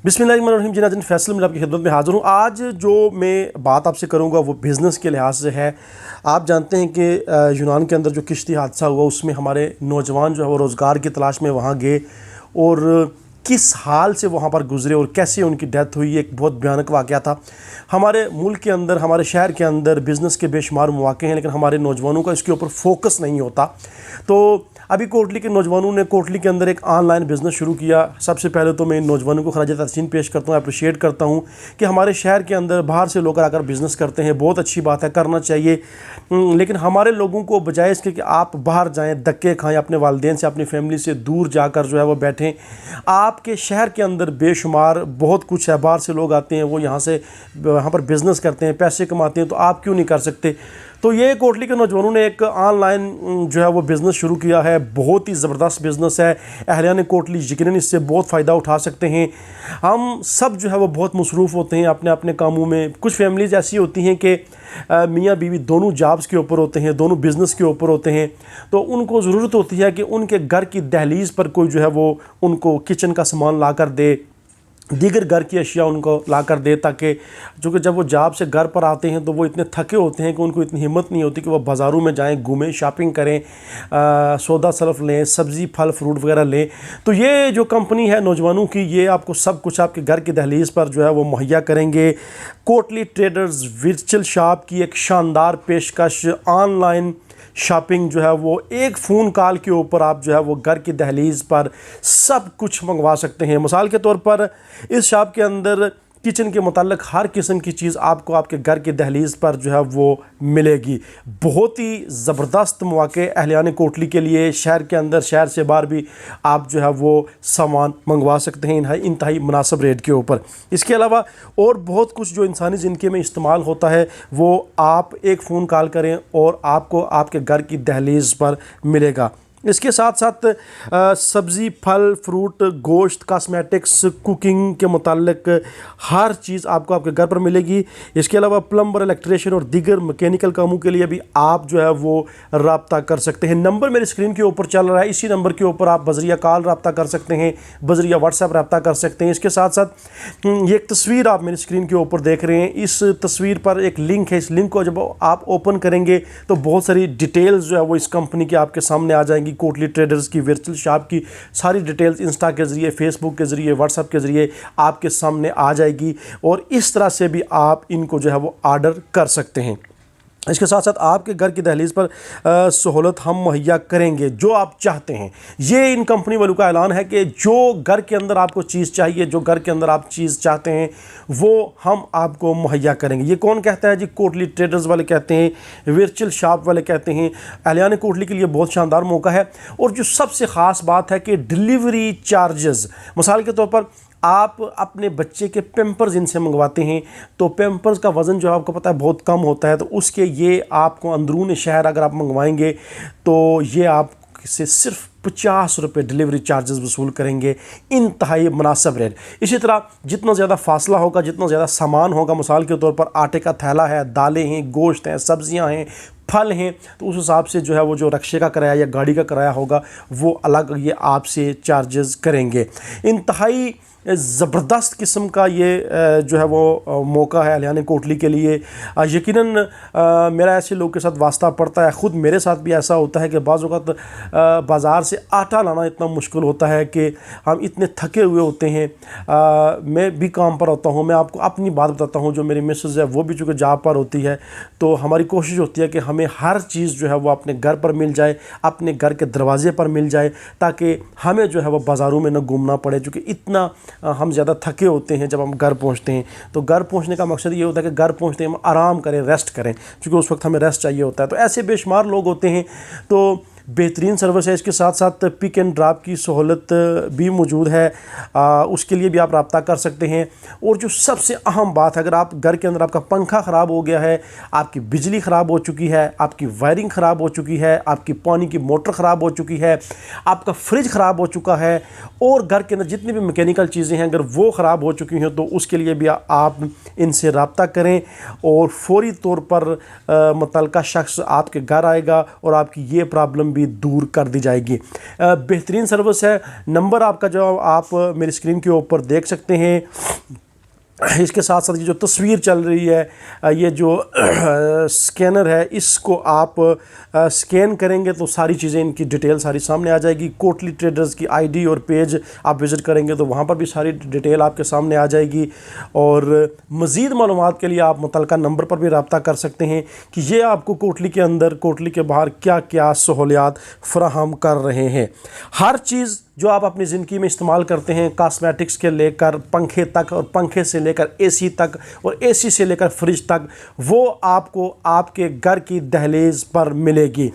बिस्मिल्लाहिर्रहमानिर्रहीम। जी नाज़रीन, फैसल मैं आपकी खिदमत में हाज़िर हूँ। आज जो मैं बात आपसे करूँगा वो बिज़नेस के लिहाज से है। आप जानते हैं कि यूनान के अंदर जो किश्ती हादसा हुआ उसमें हमारे नौजवान जो है वो रोज़गार की तलाश में वहाँ गए और किस हाल से वहाँ पर गुज़रे और कैसे उनकी डेथ हुई, एक बहुत भयानक वाक़या था। हमारे मुल्क के अंदर, हमारे शहर के अंदर बिज़नेस के बेशुमार मौक़े हैं, लेकिन हमारे नौजवानों का इसके ऊपर फोकस नहीं होता। तो अभी कोटली के नौजवानों ने कोटली के अंदर एक ऑनलाइन बिज़नेस शुरू किया। सबसे पहले तो मैं इन नौजवानों को खराज तहसीन पेश करता हूँ, अप्रिशिएट करता हूँ कि हमारे शहर के अंदर बाहर से लोग आकर बिज़नेस करते हैं। बहुत अच्छी बात है, करना चाहिए। लेकिन हमारे लोगों को बजाय इसके कि आप बाहर जाएँ, धक्के खाएँ, अपने वालिदैन से, अपनी फैमिली से दूर जाकर जो है वो बैठें। आपके शहर के अंदर बेशुमार बहुत कुछ है, बाहर से लोग आते हैं, वो यहाँ पर बिज़नेस करते हैं, पैसे कमाते हैं, तो आप क्यों नहीं कर सकते? तो ये कोटली के नौजवानों ने एक ऑनलाइन जो है वो बिज़नेस शुरू किया है। बहुत ही ज़बरदस्त बिज़नेस है। अहलियान कोटली यकीनन इससे बहुत फ़ायदा उठा सकते हैं। हम सब जो है वो बहुत मसरूफ़ होते हैं अपने अपने कामों में। कुछ फैमिलीज़ ऐसी होती हैं कि मियाँ बीवी दोनों जॉब्स के ऊपर होते हैं, दोनों बिज़नेस के ऊपर होते हैं, तो उनको ज़रूरत होती है कि उनके घर की दहलीज़ पर कोई जो है वो उनको किचन का सामान ला कर दे, दीगर घर की अशिया उनको ला कर दे, ताकि चूँकि जब वो जॉब से घर पर आते हैं तो वो इतने थके होते हैं कि उनको इतनी हिम्मत नहीं होती कि वो बाज़ारों में जाएं, घूमें, शॉपिंग करें, सौदा सरफ लें, सब्ज़ी फल फ्रूट वगैरह लें। तो ये जो कंपनी है नौजवानों की, ये आपको सब कुछ आपके घर की दहलीज़ पर जो है वो मुहैया करेंगे। कोटली ट्रेडर्स वर्चुअल शॉप की एक शानदार पेशकश। ऑनलाइन शॉपिंग जो है वो एक फ़ोन कॉल के ऊपर आप जो है वो घर की दहलीज़ पर सब कुछ मंगवा सकते हैं। मिसाल के तौर पर इस शॉप के अंदर किचन के मुताल्लिक हर किस्म की चीज़ आपको आपके घर की दहलीज़ पर जो है वो मिलेगी। बहुत ही ज़बरदस्त मौके अहलियान कोटली के लिए। शहर के अंदर, शहर से बाहर भी आप जो है वो सामान मंगवा सकते हैं इंतहाई मुनासिब रेट के ऊपर। इसके अलावा और बहुत कुछ जो इंसानी ज़िंदगी में इस्तेमाल होता है वो आप एक फ़ोन कॉल करें और आपको आपके घर की दहलीज़ पर मिलेगा। इसके साथ साथ सब्ज़ी फल फ्रूट गोश्त कॉस्मेटिक्स कुकिंग के मुताल्लिक हर चीज़ आपको आपके घर पर मिलेगी। इसके अलावा प्लम्बर, इलेक्ट्रिशियन और दीगर मैकेनिकल कामों के लिए भी आप जो है वो रब्ता कर सकते हैं। नंबर मेरी स्क्रीन के ऊपर चल रहा है, इसी नंबर के ऊपर आप बजरिया कॉल रब्ता कर सकते हैं, बजरिया व्हाट्सएप रब्ता कर सकते हैं। इसके साथ साथ ये एक तस्वीर आप मेरी स्क्रीन के ऊपर देख रहे हैं, इस तस्वीर पर एक लिंक है। इस लिंक को जब आप ओपन करेंगे तो बहुत सारी डिटेल्स जो है वो इस कंपनी के आपके सामने आ जाएंगी। कोटली ट्रेडर्स की वर्चुअल शॉप की सारी डिटेल्स इंस्टा के ज़रिए, फेसबुक के ज़रिए, व्हाट्सएप के ज़रिए आपके सामने आ जाएगी और इस तरह से भी आप इनको जो है वो ऑर्डर कर सकते हैं। इसके साथ साथ आपके घर की दहलीज़ पर सहूलत हम मुहैया करेंगे जो आप चाहते हैं। ये इन कंपनी वालों का ऐलान है कि जो घर के अंदर आपको चीज़ चाहिए, जो घर के अंदर आप चीज़ चाहते हैं, वो हम आपको मुहैया करेंगे। ये कौन कहता है जी? कोटली ट्रेडर्स वाले कहते हैं, वर्चुअल शॉप वाले कहते हैं। अहलियान कोटली के लिए बहुत शानदार मौका है। और जो सबसे ख़ास बात है कि डिलीवरी चार्जेस, मिसाल के तौर पर आप अपने बच्चे के पैम्पर्स इनसे मंगवाते हैं तो पैम्पर्स का वज़न जो आपको पता है बहुत कम होता है, तो उसके ये आपको अंदरून शहर अगर आप मंगवाएंगे तो ये आपसे सिर्फ 50 रुपये डिलीवरी चार्जेस वसूल करेंगे। इंतहाई मुनासिब रेट। इसी तरह जितना ज़्यादा फासला होगा, जितना ज़्यादा सामान होगा, मिसाल के तौर पर आटे का थैला है, दालें हैं, गोश्त हैं, सब्ज़ियाँ हैं, फल हैं, तो उस हिसाब से जो है वो जो रक्शे का किराया या गाड़ी का किराया होगा वो अलग ये आपसे चार्जेस करेंगे। इंतहाई ज़बरदस्त किस्म का ये जो है वो मौका है अहलियान कोटली के लिए। यकीनन मेरा ऐसे लोग के साथ वास्ता पड़ता है, ख़ुद मेरे साथ भी ऐसा होता है कि बाज़ औक़ात बाज़ार से आटा लाना इतना मुश्किल होता है कि हम इतने थके हुए होते हैं। मैं भी काम पर होता हूँ। मैं आपको अपनी बात बताता हूँ, जो मेरी मिसेज़ है वो भी चूँकि जॉब पर होती है, तो हमारी कोशिश होती है कि हमें हर चीज़ जो है वो अपने घर पर मिल जाए, अपने घर के दरवाज़े पर मिल जाए, ताकि हमें जो है वो बाज़ारों में न घूमना पड़े। चूँकि इतना हम ज़्यादा थके होते हैं जब हम घर पहुंचते हैं, तो घर पहुंचने का मकसद ये होता है कि घर पहुंचते हम आराम करें, रेस्ट करें, क्योंकि उस वक्त हमें रेस्ट चाहिए होता है। तो ऐसे बेशुमार लोग होते हैं, तो बेहतरीन सर्विस है। इसके साथ साथ पिक एंड ड्रॉप की सहूलत भी मौजूद है, उसके लिए भी आप रब्ता कर सकते हैं। और जो सबसे अहम बात है, अगर आप घर के अंदर आपका पंखा ख़राब हो गया है, आपकी बिजली ख़राब हो चुकी है, आपकी वायरिंग ख़राब हो चुकी है, आपकी पानी की मोटर ख़राब हो चुकी है, आपका फ्रिज ख़राब हो चुका है, और घर के अंदर जितनी भी मैकेनिकल चीज़ें हैं अगर वो ख़राब हो चुकी हैं, तो उसके लिए भी आप इनसे रब्ता करें और फौरी तौर पर मुतल्लिका शख्स आपके घर आएगा और आपकी ये प्रॉब्लम भी दूर कर दी जाएगी। बेहतरीन सर्विस है। नंबर आपका जो आप मेरी स्क्रीन के ऊपर देख सकते हैं। इसके साथ साथ ये जो तस्वीर चल रही है, ये जो स्कैनर है, इसको आप स्कैन करेंगे तो सारी चीज़ें, इनकी डिटेल सारी सामने आ जाएगी। कोटली ट्रेडर्स की आईडी और पेज आप विज़िट करेंगे तो वहाँ पर भी सारी डिटेल आपके सामने आ जाएगी। और मज़ीद मालूमात के लिए आप मुतल्लिका नंबर पर भी रब्ता कर सकते हैं कि ये आपको कोटली के अंदर, कोटली के बाहर क्या क्या सहूलियात फ़राहम कर रहे हैं। हर चीज़ जो आप अपनी ज़िंदगी में इस्तेमाल करते हैं, कॉस्मेटिक्स के लेकर पंखे तक, और पंखे से लेकर एसी तक, और एसी से लेकर फ्रिज तक, वो आपको आपके घर की दहलीज पर मिलेगी।